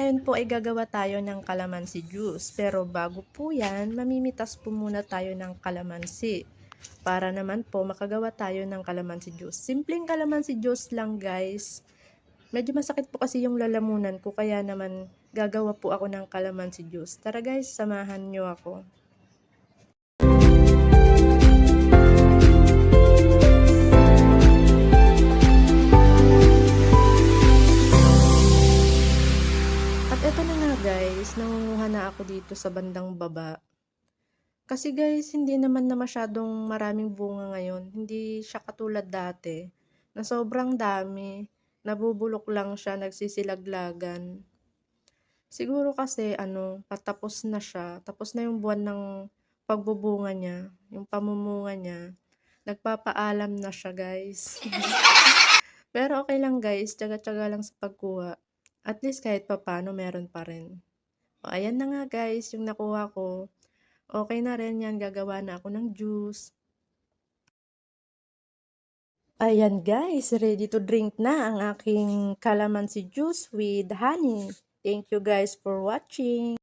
ngayon po ay gagawa tayo ng kalamansi juice. Pero bago po yan, mamimitas po muna tayo ng kalamansi. Para naman po makagawa tayo ng kalamansi juice. Simpleng kalamansi juice lang guys. Medyo masakit po kasi yung lalamunan ko, kaya naman gagawa po ako ng kalamansi juice. Tara guys, samahan nyo ako. At eto na nga guys, nangunguha na ako dito sa bandang baba. Kasi guys, hindi naman na masyadong maraming bunga ngayon. Hindi siya katulad dati, na sobrang dami. Nabubulok lang siya, nagsisilaglagan. Siguro kasi patapos na siya. Tapos na yung buwan ng pagbubunga niya, yung pamumunga niya. Nagpapaalam na siya guys. Pero okay lang guys, tiyaga-tiyaga lang sa pagkuha. At least kahit papano meron pa rin. O ayan na nga guys, yung nakuha ko. Okay na rin yan, gagawa na ako ng juice. Ayan guys, ready to drink na ang aking calamansi juice with honey. Thank you guys for watching.